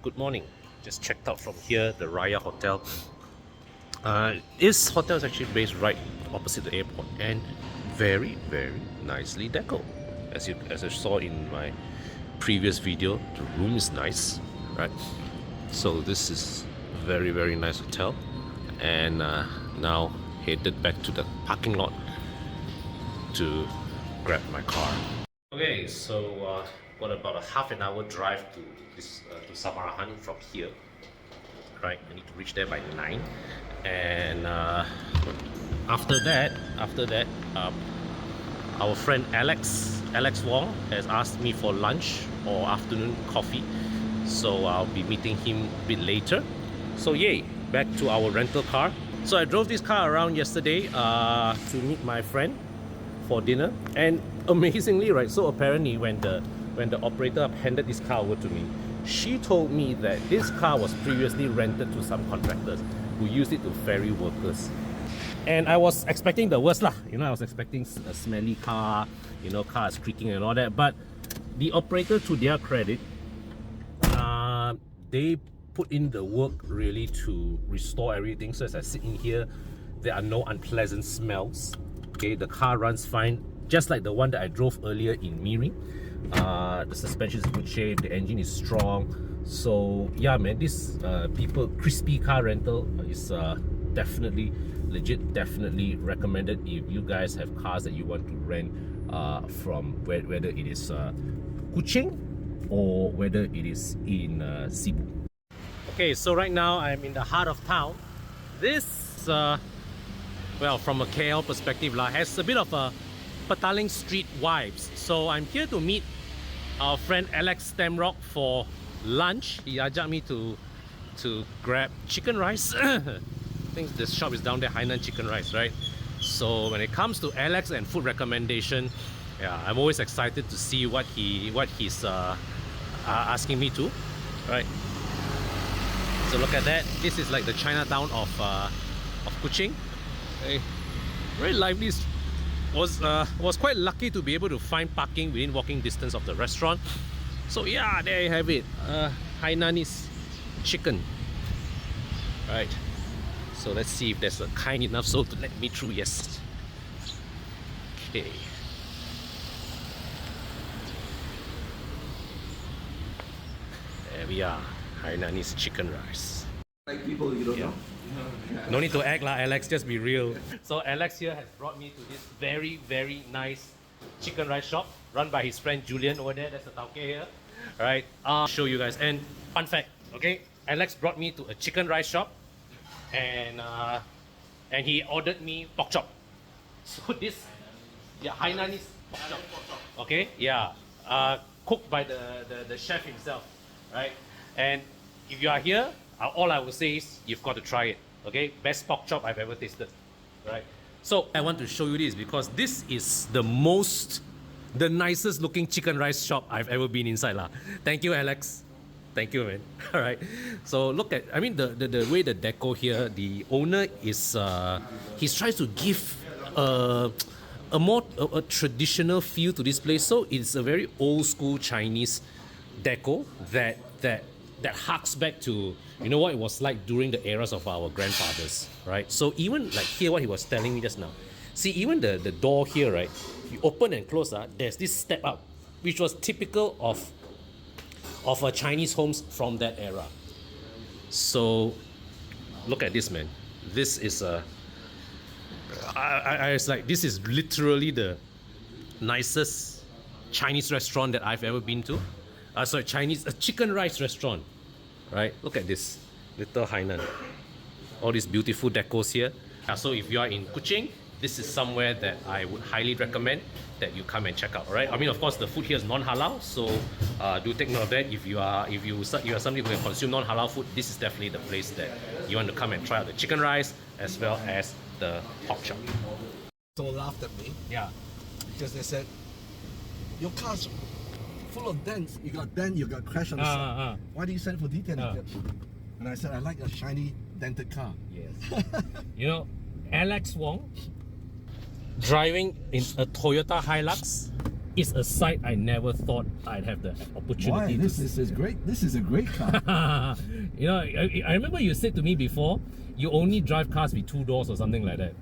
good morning. Just checked out from here, the Raya Hotel. This hotel is actually based right opposite the airport and very nicely deco. As I saw in my previous video, the room is nice, right? So this is a very nice hotel, and now headed back to the parking lot to grab my car. Okay, so got about a half an hour drive to Samarahan from here. Right, I need to reach there by 9, and after that, our friend Alex Wong has asked me for lunch or afternoon coffee, so I'll be meeting him a bit later. So yay, back to our rental car. So I drove this car around yesterday to meet my friend for dinner, and amazingly, right, so apparently when the operator handed this car over to me, she told me that this car was previously rented to some contractors who used it to ferry workers. And I was expecting the worst lah, I was expecting a smelly car, cars creaking and all that. But the operator, to their credit, they put in the work really to restore everything. So as I sit in here, there are no unpleasant smells. Okay, the car runs fine, just like the one that I drove earlier in Miri. The suspension is in good shape, the engine is strong. So yeah man, this crispy car rental is definitely legit, definitely recommended if you guys have cars that you want to rent from whether it is Kuching or whether it is in Cebu. Okay, so right now I'm in the heart of town. This well, from a KL perspective has a bit of a Petaling Street vibes. So I'm here to meet our friend Alex Stmrock for lunch. He ajak me to grab chicken rice. I think the shop is down there, Hainan chicken rice, right? So when it comes to Alex and food recommendation, yeah, I'm always excited to see what he's asking me to, right? So look at that. This is like the Chinatown of Kuching. Very lively. Was quite lucky to be able to find parking within walking distance of the restaurant. So yeah, there you have it, Hainanese chicken. Right, so let's see if there's a kind enough soul to let me through. Yes. Okay. There we are, Hainanese chicken rice. Like people you don't know. No need to act like Alex, just be real. So Alex here has brought me to this very nice chicken rice shop run by his friend Julian over there. That's the tauke here. Alright, I'll show you guys. And fun fact, okay, Alex brought me to a chicken rice shop, and he ordered me pork chop. So this, yeah, Hainanese pork chop. Okay, yeah, cooked by the chef himself, right? And if you are here, all I will say is you've got to try it. Okay, best pork chop I've ever tasted, right? So I want to show you this because this is the nicest looking chicken rice shop I've ever been inside lah. Thank you, Alex. Thank you, man. All right. So look at, I mean, the way the deco here, the owner is he's trying to give a more traditional feel to this place. So it's a very old school Chinese deco that harks back to what it was like during the eras of our grandfathers, right? So even like here, what he was telling me just now, see, even the door here, right, you open and close, there's this step up, which was typical of Chinese homes from that era. So look at this, man. This is it's like, this is literally the nicest Chinese restaurant that I've ever been to. A chicken rice restaurant, right? Look at this, little Hainan. All these beautiful decos here. So if you are in Kuching, this is somewhere that I would highly recommend that you come and check out. Alright, I mean, of course, the food here is non-halal, so do take note of that. If you are somebody who can consume non-halal food, this is definitely the place that you want to come and try out the chicken rice as well as the pork chop. Someone laughed at me. Yeah. Because they said, your car's full of dents. You got dent, you got crash on the side. Why do you send for detailing? And I said, I like a shiny dented car. Yes. Alex Wong driving in a Toyota Hilux is a sight I never thought I'd have the opportunity Why? to This is great. This is a great car. You know, I remember you said to me before, you only drive cars with 2 doors or something like that.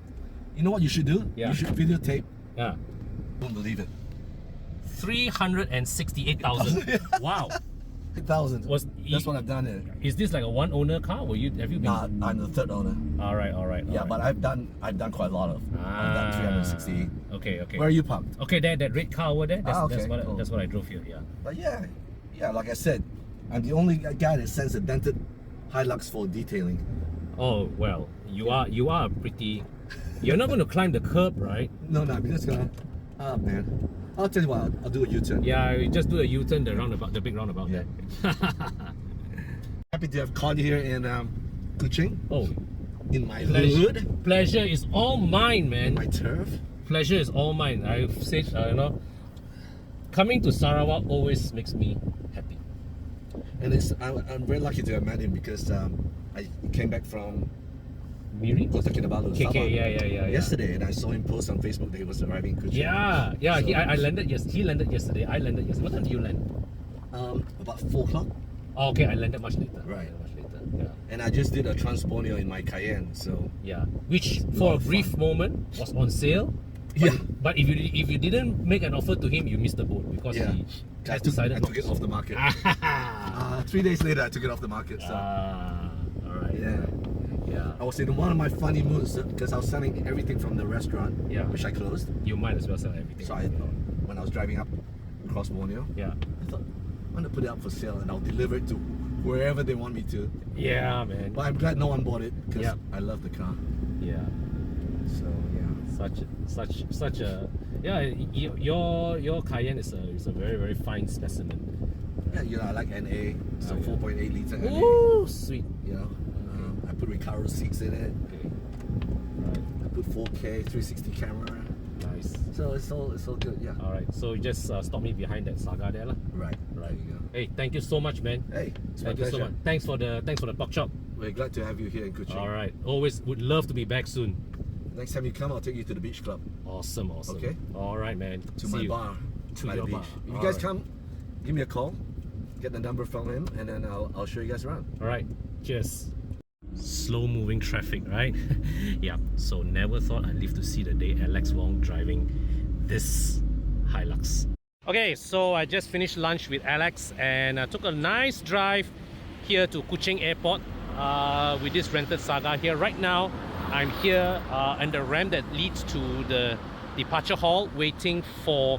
You know what you should do? Yeah. You should videotape. Yeah. Don't believe it. 368,000. Wow. 8,000. That's what I've done here. Is this like a one owner car? Have you been? Nah, I'm the third owner. All right. Yeah, but I've done quite a lot of. I've done 368. Okay. Where are you parked? Okay, that red car over there. That's, okay, cool. that's what I drove here. Yeah. But yeah, like I said, I'm the only guy that sends a dented Hilux for detailing. Oh well, you are pretty. You're not going to climb the curb, right? No, I'm just gonna. Ah man, I'll tell you what. I'll do a U-turn. Yeah, you just do a U-turn, the roundabout, the big roundabout. Yeah. There. Happy to have caught you here in Kuching. Oh, In my hood. Pleasure is all mine, In man. my turf. Pleasure is all mine. I've said, you know, coming to Sarawak always makes me happy. And I'm very lucky to have met him because I came back from Miri? Kota Kinabalu, KK, Sabah, yeah. yesterday, and I saw him post on Facebook that he was arriving in Kuching. Yeah. So, I landed. Yes, he landed yesterday. I landed yesterday. What time did you land? about 4 o'clock. Oh, okay, I landed much later. Right. Much later. Yeah. And I just did a transponio in my Cayenne, so Yeah. Which Lot for a of brief fun. moment was on sale. But, Yeah. But if you didn't make an offer to him, you missed the boat because yeah, he I has took decided it off the market. 3 days later, I took it off the market. So all right. yeah. Yeah. I was in one of my funny moods because I was selling everything from the restaurant, Yeah. which I closed. You might as well sell everything. So when I was driving up across Borneo, Yeah. I thought I'm gonna put it up for sale and I'll deliver it to wherever they want me to. Yeah, man. But I'm glad no one bought it because Yeah. I love the car. Yeah. So yeah. Such a yeah. Your Cayenne is a very very fine specimen. Yeah, I like NA, so 4.8 liter NA. Ooh, sweet. You know, I put Recaro seats in it. Okay. Right. I put 4K 360 camera. Nice. So it's all good. Yeah. All right. So you just stop me behind that Saga there, lah. Right. Right. There you go. Hey, thank you so much, man. Hey, it's my Thank you so pleasure. much. Thanks for the pork chop. We're glad to have you here in Kuching. All right. Always would love to be back soon. Next time you come, I'll take you to the beach club. Awesome. Okay. All right, man. To See my you. bar. To by your the beach. bar. If you All guys right. come, give me a call. Get the number from him, and then I'll show you guys around. All right. Cheers. Slow moving traffic, right? Yeah. So never thought I'd live to see the day Alex Wong driving this Hilux. Okay, so I just finished lunch with Alex and I took a nice drive here to Kuching Airport with this rented Saga here. Right now, I'm here on the ramp that leads to the departure hall, waiting for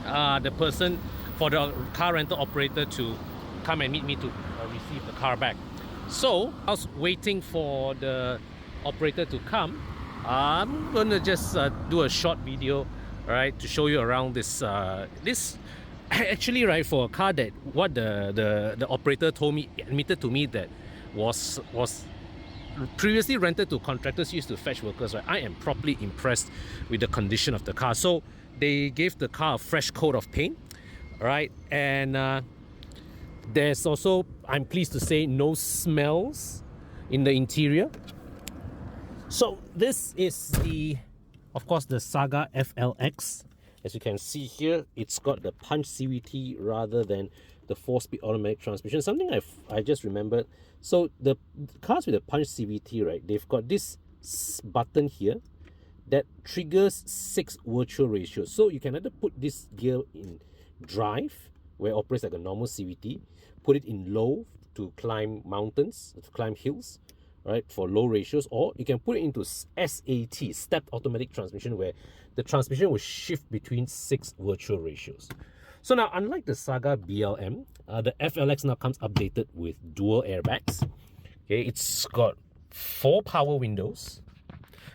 the person, for the car rental operator to come and meet me to receive the car back. So I was waiting for the operator to come. I'm gonna just do a short video, right, to show you around this this actually, right, for a car that what the operator admitted to me that was previously rented to contractors used to fetch workers, right? I am properly impressed with the condition of the car. So they gave the car a fresh coat of paint, right? And there's also, I'm pleased to say, no smells in the interior. So this is of course, the Saga FLX. As you can see here, it's got the punch CVT rather than the 4-speed automatic transmission. Something I just remembered. So the cars with the punch CVT, right, they've got this button here that triggers 6 virtual ratios. So you can either put this gear in drive, where it operates like a normal CVT, put it in low to climb mountains, to climb hills, right, for low ratios, or you can put it into SAT, stepped automatic transmission, where the transmission will shift between 6 virtual ratios. So now, unlike the Saga BLM, the FLX now comes updated with dual airbags. Okay, it's got 4 power windows.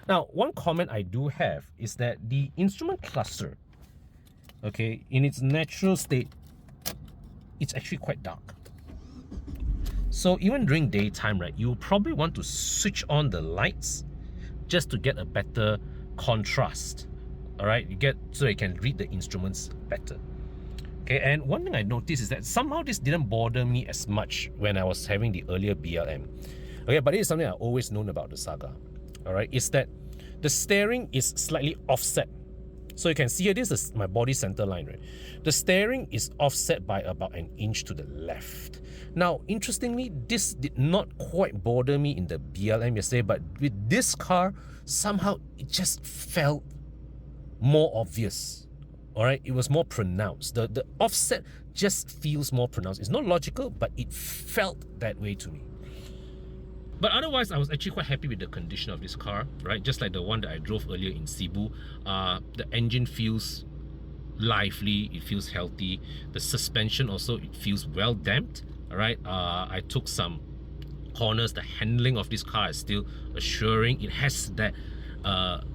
Now, one comment I do have is that the instrument cluster, okay, in its natural state, it's actually quite dark. So even during daytime, right, you probably want to switch on the lights just to get a better contrast. All right, so you can read the instruments better. Okay, and one thing I noticed is that somehow this didn't bother me as much when I was having the earlier BLM. Okay, but it is something I've always known about the Saga. All right, is that the steering is slightly offset So you can see here, this is my body center line, right? The steering is offset by about an inch to the left. Now, interestingly, this did not quite bother me in the BLM yesterday, but with this car, somehow it just felt more obvious. All right, it was more pronounced. The offset just feels more pronounced. It's not logical, but it felt that way to me. But otherwise, I was actually quite happy with the condition of this car, right? Just like the one that I drove earlier in Cebu. The engine feels lively, it feels healthy. The suspension also, it feels well damped, all right? I took some corners. The handling of this car is still assuring. It has that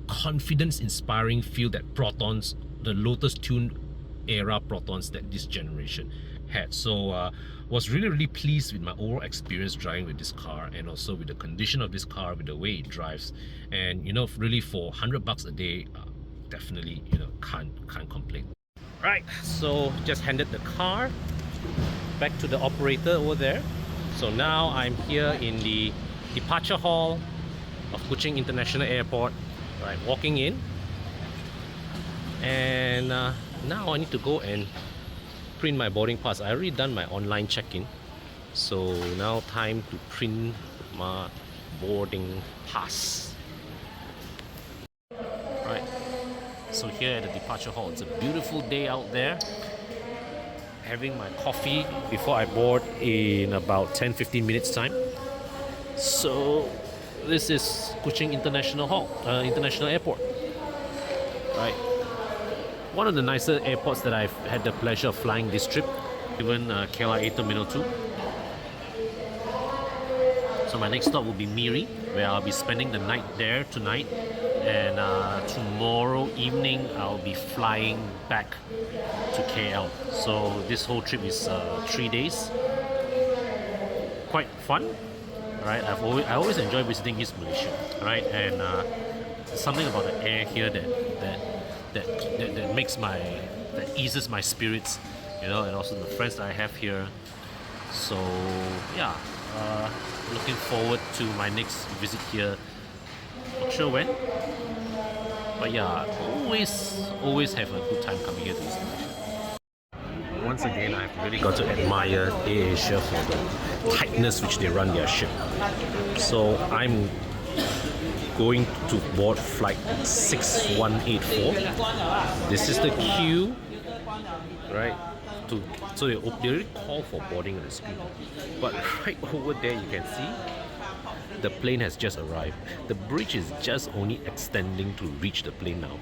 confidence-inspiring feel that Protons, the Lotus Tune era Protons that this generation had. So was really pleased with my overall experience driving with this car, and also with the condition of this car, with the way it drives. And you know, really for $100 a day, definitely, you know, can't complain. Right, so just handed the car back to the operator over there. So now I'm here in the departure hall of Kuching International Airport. Right, walking in, and now I need to go and print my boarding pass. I already done my online check-in, so now time to print my boarding pass. Right, so here at the departure hall, it's a beautiful day out there. Having my coffee before I board in about 10-15 minutes time. So this is Kuching International Airport. Right, one of the nicer airports that I've had the pleasure of flying this trip, even KLIA Terminal 2. So my next stop will be Miri, where I'll be spending the night there tonight, and tomorrow evening I'll be flying back to KL. So this whole trip is 3 days. Quite fun. Right, I always enjoy visiting East Malaysia, right? And something about the air here that makes that eases my spirits, you know, and also the friends that I have here. So yeah, looking forward to my next visit here. Not sure when, but yeah, always have a good time coming here to East Malaysia. Once again, I've really got to admire AirAsia for the tightness which they run their ship. So I'm going to board flight 6184. This is the queue, right? So they already call for boarding on the screen. But right over there, you can see the plane has just arrived. The bridge is just only extending to reach the plane now.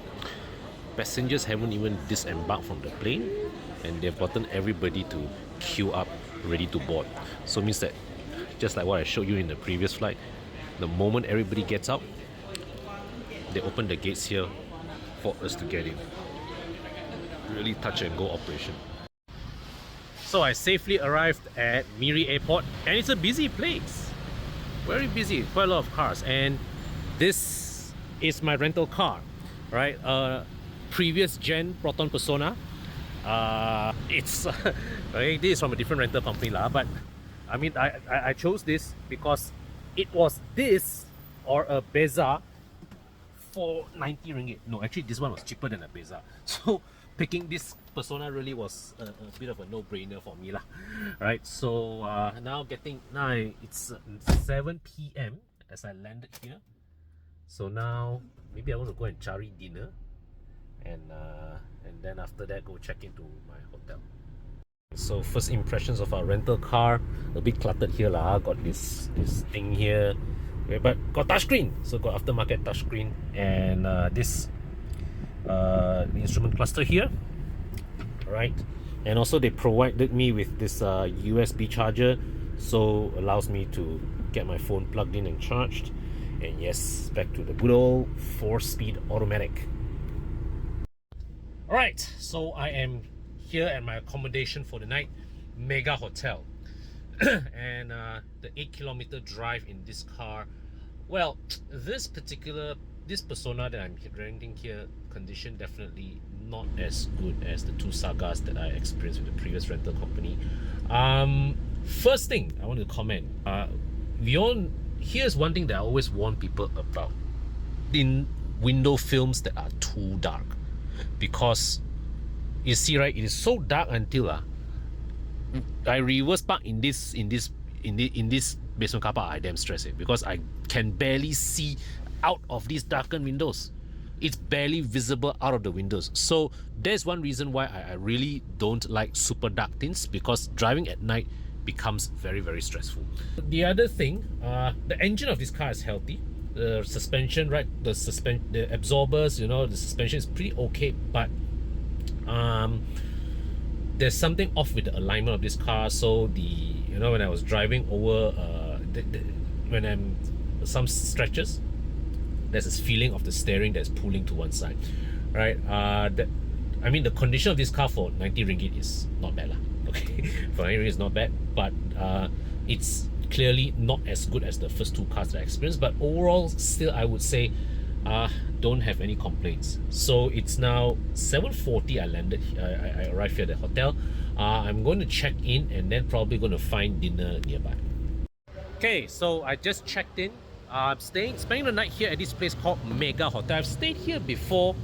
Passengers haven't even disembarked from the plane, and they've gotten everybody to queue up ready to board. So it means that, just like what I showed you in the previous flight, the moment everybody gets out, they open the gates here for us to get in. Really touch and go operation. So I safely arrived at Miri Airport, and it's a busy place. Very busy, quite a lot of cars. And this is my rental car, right? Previous gen Proton Persona. It's okay, this is from a different rental company lah, but I mean I chose this because it was this or a Beza for 90 ringgit. No, actually this one was cheaper than a Beza. So picking this Persona really was a bit of a no-brainer for me lah. Right, so now it's 7 PM as I landed here. So now maybe I want to go and cari dinner, and then after that go check into my hotel. So first impressions of our rental car, a bit cluttered here lah. Got this thing here, okay, but got touchscreen, so got aftermarket touchscreen, and this the instrument cluster here, right? And also they provided me with this USB charger, so allows me to get my phone plugged in and charged. And yes, back to the good old 4-speed automatic. Alright, so I am here at my accommodation for the night, Mega Hotel. And the 8-kilometer drive in this car, well, this Persona that I'm renting here, condition definitely not as good as the two Sagas that I experienced with the previous rental company. First thing I want to comment, here's one thing that I always warn people about in window films that are too dark. because you see, right, it is so dark until I reverse park in this basement car park. I damn stress it because I can barely see out of these darkened windows. It's barely visible out of the windows. So there's one reason why I really don't like super dark tints, because driving at night becomes very, very stressful. The other thing, the engine of this car is healthy. The suspension, right, the absorbers, you know, the suspension is pretty okay, but there's something off with the alignment of this car. So when I was driving over when I'm some stretches, there's this feeling of the steering that's pulling to one side, right? I mean, the condition of this car for 90 ringgit is not bad lah. Okay, for 90 ringgit is not bad, but it's clearly not as good as the first two cars that I experienced. But overall, still, I would say don't have any complaints. So it's now 7:40. I landed. I arrived here at the hotel. I'm going to check in and then probably going to find dinner nearby. Okay, so I just checked in. I'm spending the night here at this place called Mega Hotel. I've stayed here before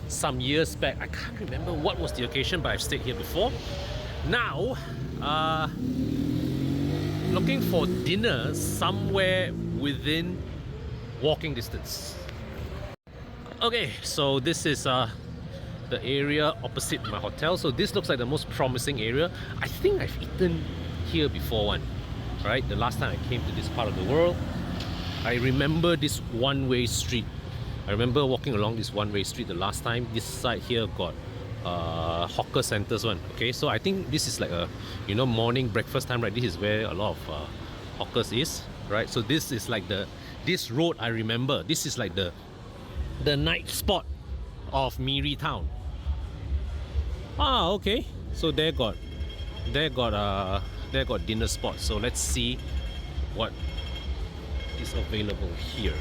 some years back. I can't remember what was the occasion, but I've stayed here before. Now, looking for dinner somewhere within walking distance. Okay, so this is the area opposite my hotel. So this looks like the most promising area. I think I've eaten here before one, right? The last time I came to this part of the world. I remember this one-way street. I remember walking along this one-way street the last time. This side here got hawker centers one. Okay, so I think this is like a morning breakfast time, right? This is where a lot of hawkers is, right? So this is like this road. I remember this is like the night spot of Miri town. Okay. So they got dinner spots. So let's see what is available here.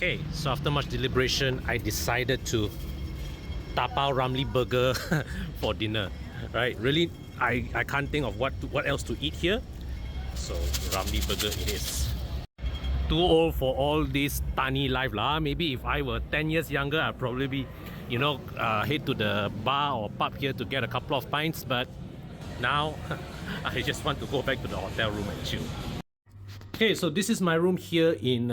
Okay, so after much deliberation, I decided to tapao Ramly burger for dinner. Right? Really, I can't think of what else to eat here. So Ramly burger it is. Too old for all this tani life lah. Maybe if I were 10 years younger, I'd probably be, head to the bar or pub here to get a couple of pints. But now, I just want to go back to the hotel room and chill. Okay, so this is my room here in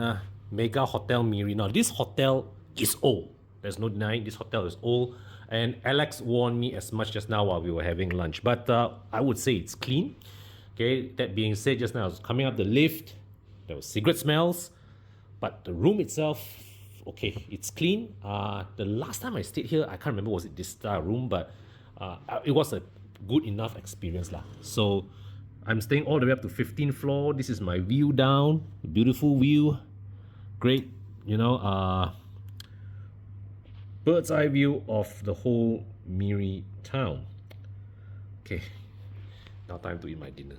Mega Hotel Miri. Now, this hotel is old. There's no denying this hotel is old. And Alex warned me as much just now while we were having lunch. But I would say it's clean. Okay, that being said, just now I was coming up the lift. There was cigarette smells. But the room itself, okay, it's clean. The last time I stayed here, I can't remember was it this room, but it was a good enough experience lah. So I'm staying all the way up to 15th floor. This is my view down. Beautiful view. Great, bird's eye view of the whole Miri town. Okay, now time to eat my dinner.